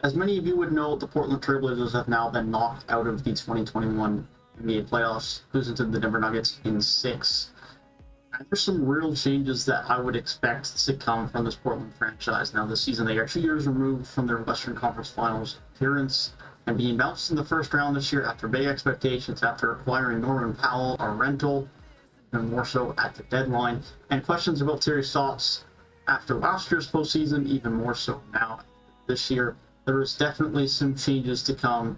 As many of you would know, the Portland Trail Blazers have now been knocked out of the 2021 NBA playoffs, losing to the Denver Nuggets in 6. And there's some real changes that I would expect to come from this Portland franchise. Now, this season, they are 2 years removed from their Western Conference Finals appearance and being bounced in the first round this year after big expectations, after acquiring Norman Powell, a rental, and more so at the deadline, and questions about Terry Stotts after last year's postseason, even more so now this year. There is definitely some changes to come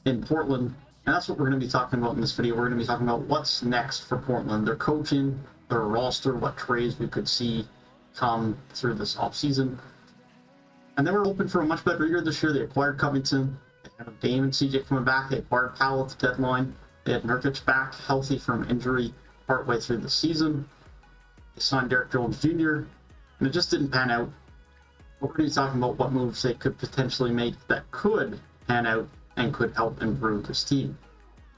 in Portland, and that's what we're going to be talking about in this video. We're going to be talking about what's next for Portland, their coaching, their roster, what trades we could see come through this offseason. And they were hoping for a much better year this year. They acquired Covington, they have Dame and CJ coming back, they acquired Powell at the deadline, they had Nurkic back healthy from injury partway through the season, they signed Derrick Jones Jr., and it just didn't pan out. We're going to be talking about what moves they could potentially make that could pan out and could help improve this team.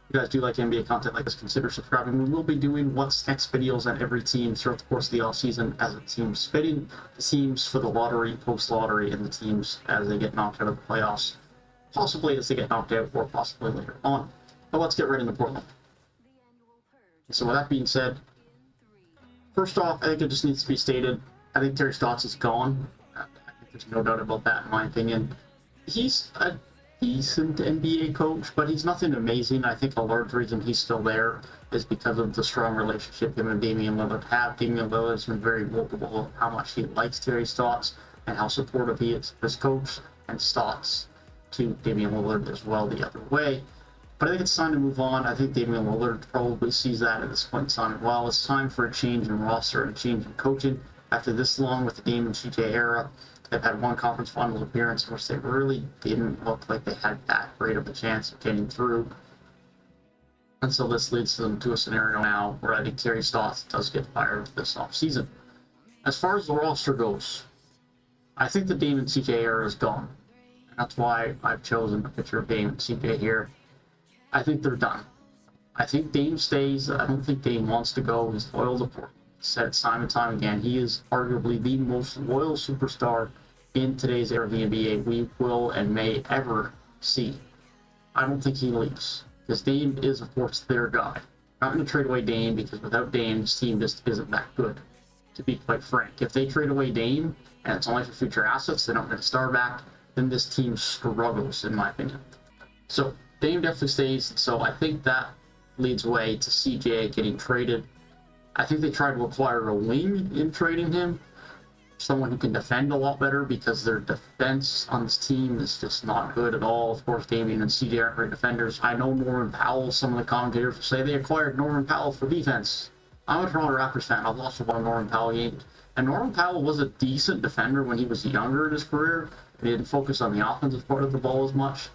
If you guys do like NBA content like this, consider subscribing. We will be doing what's next videos on every team throughout the course of the offseason as the team's fitting, the teams for the lottery, post-lottery, and the teams as they get knocked out of the playoffs, possibly as they get knocked out or possibly later on. But let's get right into Portland. So with that being said, first off, I think it just needs to be stated, I think Terry Stotts is gone. There's no doubt about that, in my opinion. He's a decent NBA coach, but he's nothing amazing. I think a large reason he's still there is because of the strong relationship him and Damian Lillard have. Damian Lillard's been very vocal of how much he likes Terry Stotts and how supportive he is of his coach, and Stotts to Damian Lillard as well the other way. But I think it's time to move on. I think Damian Lillard probably sees that at this point in time. Well, it's time for a change in roster and a change in coaching. After this long with the Dame and CJ era, they've had one conference finals appearance in which they really didn't look like they had that great of a chance of getting through. And so this leads them to a scenario now where I think Terry Stotts does get fired this offseason. As far as the roster goes, I think the Dame and CJ era is gone. And that's why I've chosen a picture of Dame and CJ here. I think they're done. I think Dame stays. I don't think Dame wants to go. He's loyal to Portland. Said time and time again, he is arguably the most loyal superstar in today's era of the NBA we will and may ever see. I don't think he leaves, because Dame is, of course, their guy. Not going to trade away Dame, because without Dame, this team just isn't that good, to be quite frank. If they trade away Dame, and it's only for future assets, they don't get a star back, then this team struggles, in my opinion. So, Dame definitely stays, so I think that leads way to CJ getting traded. I think they tried to acquire a wing in trading him, someone who can defend a lot better, because their defense on this team is just not good at all. Of course, Damian and CJ aren't great defenders. I know Norman Powell, some of the commentators will say they acquired Norman Powell for defense. I'm a Toronto Raptors fan. I've watched a lot of Norman Powell games. And Norman Powell was a decent defender when he was younger in his career, and he didn't focus on the offensive part of the ball as much.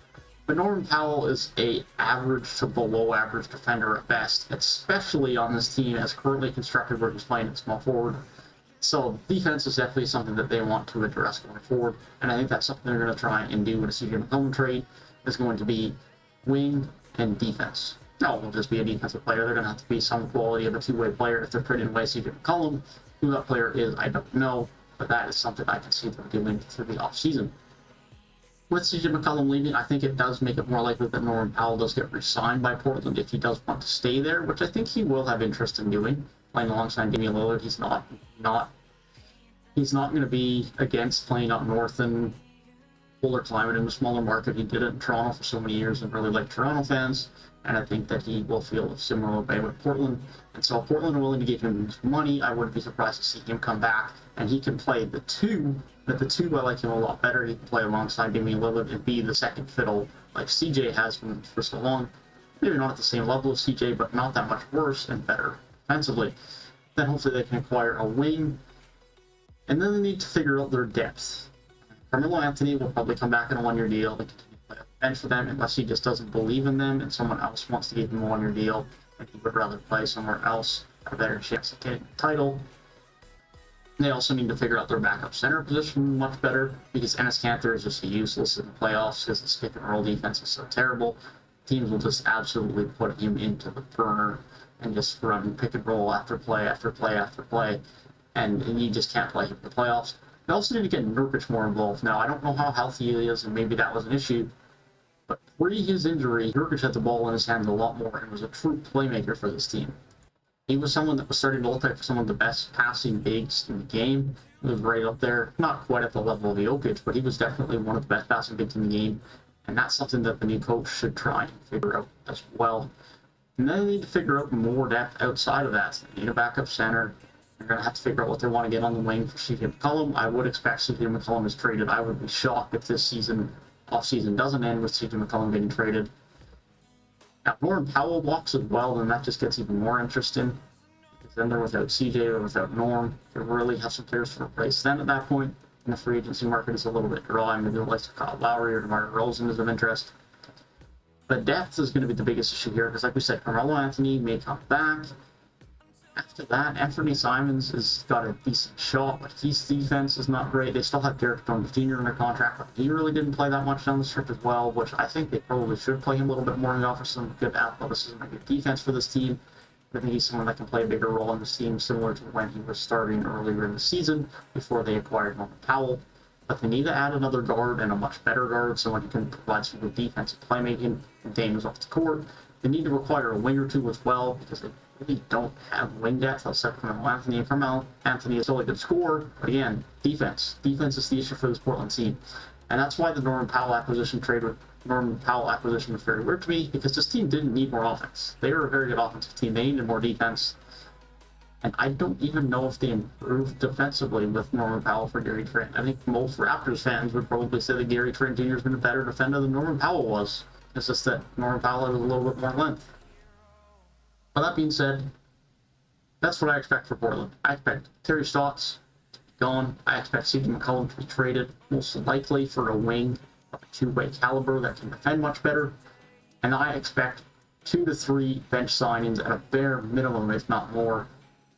But Norman Powell is a average to below average defender at best, especially on this team as currently constructed where he's playing at small forward. So defense is definitely something that they want to address going forward, and I think that's something they're going to try and do with a CJ McCollum trade. Is going to be wing and defense. No, it will just be a defensive player. They're going to have to be some quality of a two-way player if they're trading away CJ McCollum. Who that player is, I don't know, but that is something I can see them doing through the offseason. With CJ McCollum leaving, I think it does make it more likely that Norman Powell does get re-signed by Portland if he does want to stay there, which I think he will have interest in doing. Playing alongside Damian Lillard, he's not going to be against playing up north in polar climate in a smaller market. He did it in Toronto for so many years and really liked Toronto fans, and I think that he will feel a similar way with Portland. And so if Portland are willing to give him money, I wouldn't be surprised to see him come back, and he can play the two. But the two, I like him a lot better. He can play alongside Damian Lillard and be the second fiddle like CJ has been for so long. Maybe not at the same level as CJ, but not that much worse and better defensively. Then hopefully they can acquire a wing. And then they need to figure out their depth. Carmelo Anthony will probably come back in a one-year deal and continue to play bench for them unless he just doesn't believe in them and someone else wants to give him a one-year deal and he would rather play somewhere else, have a better chance of getting the title. They also need to figure out their backup center position much better, because Enes Kanter is just useless in the playoffs because his pick and roll defense is so terrible. Teams will just absolutely put him into the burner and just run pick and roll after play after play after play, and you just can't play him in the playoffs. They also need to get Nurkic more involved. Now, I don't know how healthy he is, and maybe that was an issue, but pre his injury, Nurkic had the ball in his hands a lot more and was a true playmaker for this team. He was someone that was starting to look like some of the best passing bigs in the game. He was right up there, not quite at the level of Jokic, but he was definitely one of the best passing bigs in the game, and that's something that the new coach should try and figure out as well. And then they need to figure out more depth outside of that. They need a backup center. They're going to have to figure out what they want to get on the wing for CJ McCollum. I would expect CJ McCollum is traded. I would be shocked if this season, offseason, doesn't end with CJ McCollum getting traded. Now, if Norman Powell walks as well, then that just gets even more interesting. Because then they're without CJ or without Norm. They really have some players to replace them at that point. And the free agency market is a little bit dry. Maybe the likes of Kyle Lowry or DeMar DeRozan is of interest. But depth is going to be the biggest issue here, because like we said, Carmelo Anthony may come back. After that, Anthony Simons has got a decent shot, but his defense is not great. They still have Derek Jones Jr. in their contract, but he really didn't play that much down the stretch as well, which I think they probably should play him a little bit more and offer some good athleticism and good defense for this team. I think he's someone that can play a bigger role in this team, similar to when he was starting earlier in the season before they acquired Norman Powell. But they need to add another guard and a much better guard, someone who can provide some good defensive playmaking and Dame's off the court. They need to acquire a wing or two as well, because they really don't have wing depth outside of Carmelo Anthony. And Carmelo Anthony is still a good scorer, but again, defense. Defense is the issue for this Portland team. And that's why the Norman Powell acquisition was very weird to me, because this team didn't need more offense. They were a very good offensive team. They needed more defense. And I don't even know if they improved defensively with Norman Powell for Gary Trent. I think most Raptors fans would probably say that Gary Trent Jr. has been a better defender than Norman Powell was. It's just that Norman Powell has a little bit more length. But that being said, that's what I expect for Portland. I expect Terry Stotts to be gone. I expect CJ McCollum to be traded, most likely for a wing of a two-way caliber that can defend much better. And I expect 2 to 3 bench signings at a bare minimum, if not more,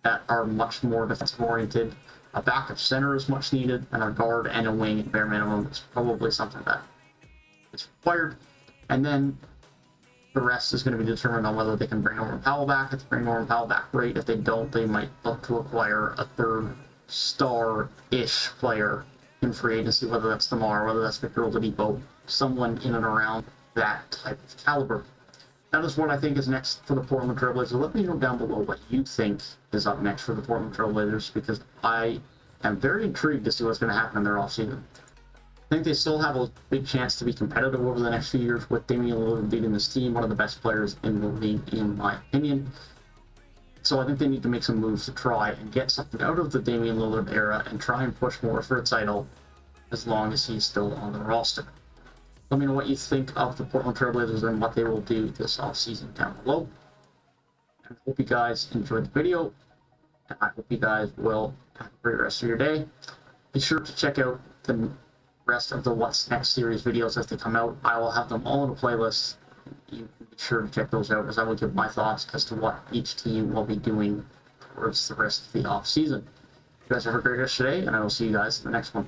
that are much more defensive-oriented. A backup center is much needed, and a guard and a wing at bare minimum is probably something that is required. And then the rest is going to be determined on whether they can bring Norman Powell back. If they bring Norman Powell back, great. If they don't, they might look to acquire a third star-ish player in free agency, whether that's DeMar, whether that's Victor Oladipo, someone in and around that type of caliber. That is what I think is next for the Portland Trailblazers. Let me know down below what you think is up next for the Portland Trailblazers, because I am very intrigued to see what's going to happen in their offseason. I think they still have a big chance to be competitive over the next few years with Damian Lillard leading this team, one of the best players in the league, in my opinion. So I think they need to make some moves to try and get something out of the Damian Lillard era and try and push more for a title as long as he's still on the roster. Let me know what you think of the Portland Trailblazers and what they will do this offseason down below. And I hope you guys enjoyed the video, and I hope you guys will have a great rest of your day. Be sure to check out the rest of the What's Next series videos as they come out. I will have them all in a playlist. You can be sure to check those out, as I will give my thoughts as to what each team will be doing towards the rest of the off season. You guys have a great rest today, and I will see you guys in the next one.